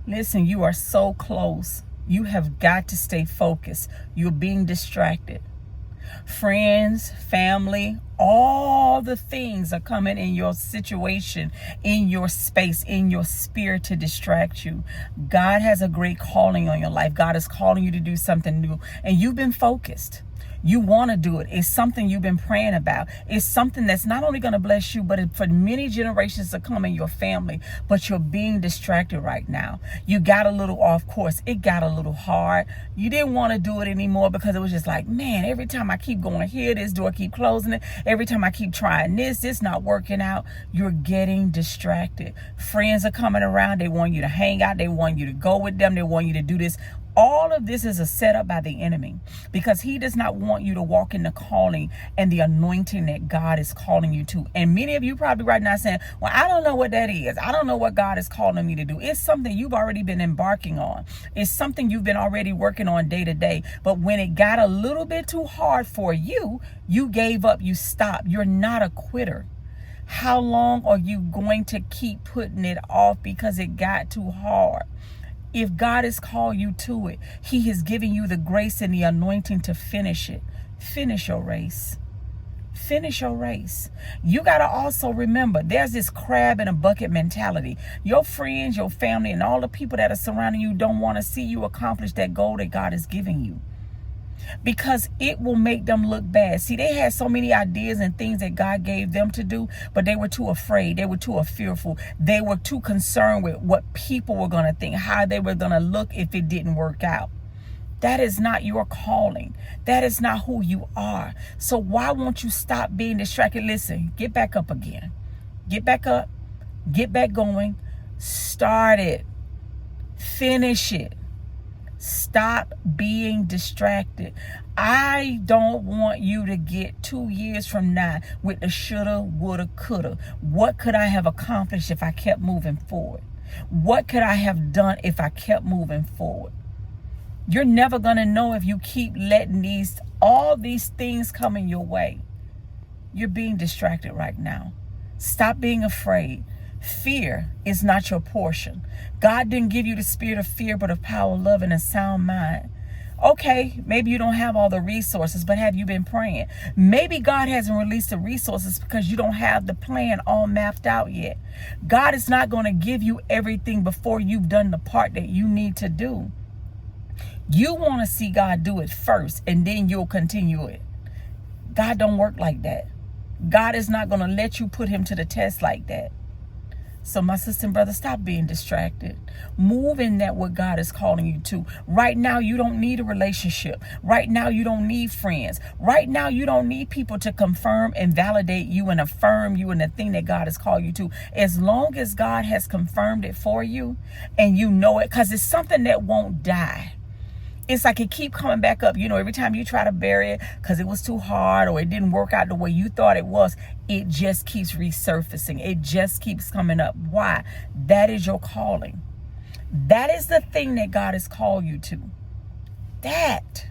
Listen, you are so close. You have got to stay focused. You're being distracted. Friends, family, all the things are coming in your situation, in your space, in your spirit to distract you. God has a great calling on your life. God is calling you to do something new, and you've been focused. You want to do it. It's something you've been praying about. It's something that's not only going to bless you, but for many generations to come in your family. But you're being distracted right now. You got a little off course. It got a little hard. You didn't want to do it anymore because it was just like, man, every time I keep going here, this door keep closing it. Every time I keep trying this not working out. You're getting distracted. Friends are coming around. They want you to hang out. They want you to go with them. They want you to do this. All of this is a setup by the enemy, because he does not want you to walk in the calling and the anointing that God is calling you to. And many of you probably right now saying, well, I don't know what that is. I don't know what God is calling me to do. It's something you've already been embarking on. It's something you've been already working on day to day. But when it got a little bit too hard for you, you gave up, you stopped. You're not a quitter. How long are you going to keep putting it off because it got too hard? If God has called you to it, he has given you the grace and the anointing to finish it. Finish your race. Finish your race. You got to also remember, there's this crab in a bucket mentality. Your friends, your family, and all the people that are surrounding you don't want to see you accomplish that goal that God is giving you, because it will make them look bad. See, they had so many ideas and things that God gave them to do, but they were too afraid. They were too fearful. They were too concerned with what people were going to think, how they were going to look if it didn't work out. That is not your calling. That is not who you are. So why won't you stop being distracted? Listen, get back up again. Get back up. Get back going. Start it. Finish it. Stop being distracted. I don't want you to get 2 years from now with the shoulda, woulda, coulda. What could I have accomplished if I kept moving forward? What could I have done if I kept moving forward? You're never going to know if you keep letting all these things come in your way. You're being distracted right now. Stop being afraid. Fear is not your portion. God didn't give you the spirit of fear, but of power, love, and a sound mind. Okay, maybe you don't have all the resources, but have you been praying? Maybe God hasn't released the resources because you don't have the plan all mapped out yet. God is not going to give you everything before you've done the part that you need to do. You want to see God do it first, and then you'll continue it. God don't work like that. God is not going to let you put him to the test like that. So my sister and brother, stop being distracted. Move in that what God is calling you to. Right now, you don't need a relationship. Right now, you don't need friends. Right now, you don't need people to confirm and validate you and affirm you in the thing that God has called you to. As long as God has confirmed it for you and you know it, because it's something that won't die. It's like it keep coming back up. You know, every time you try to bury it because it was too hard or it didn't work out the way you thought it was, it just keeps resurfacing. It just keeps coming up. Why? That is your calling. That is the thing that God has called you to. That.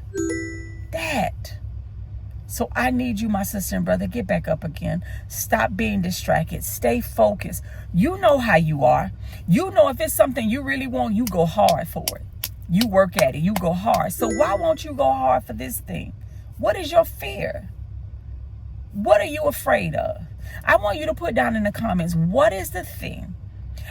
So I need you, my sister and brother, get back up again. Stop being distracted. Stay focused. You know how you are. You know if it's something you really want, you go hard for it. You work at it. You go hard. So why won't you go hard for this thing? What is your fear? What are you afraid of? I want you to put down in the comments, what is the thing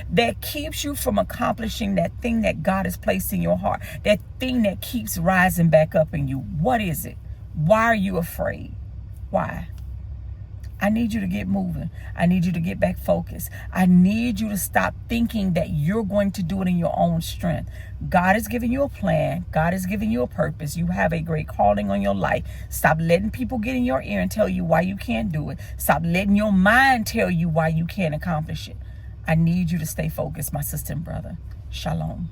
that keeps you from accomplishing that thing that God has placed in your heart? That thing that keeps rising back up in you. What is it? Why are you afraid? Why? I need you to get moving. I need you to get back focused. I need you to stop thinking that you're going to do it in your own strength. God is giving you a plan. God is giving you a purpose. You have a great calling on your life. Stop letting people get in your ear and tell you why you can't do it. Stop letting your mind tell you why you can't accomplish it. I need you to stay focused, my sister and brother. Shalom.